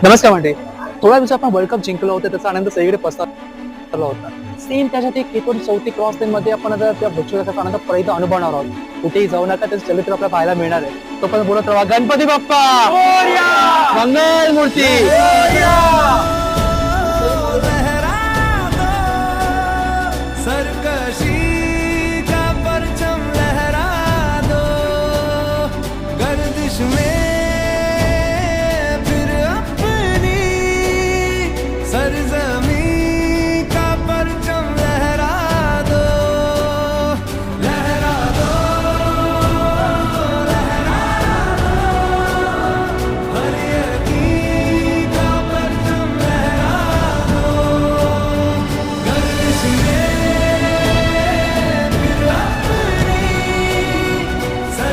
नमस्कार म्हणते. थोड्या दिवसात आपण वर्ल्ड कप जिंकलो होतो, त्याचा आनंद सगळीकडे पसरला होता. सेम त्याच्यात एक T20 चौथी क्रॉस मध्ये आपण आता त्या बच्चूचा आनंद परत अनुभवणार आहोत. कुठेही जाऊ नका, त्याचं चरित्र आपल्याला पाहायला मिळणार आहे. तो पण बोलत राहा, गणपती बाप्पा मंगल मूर्ती.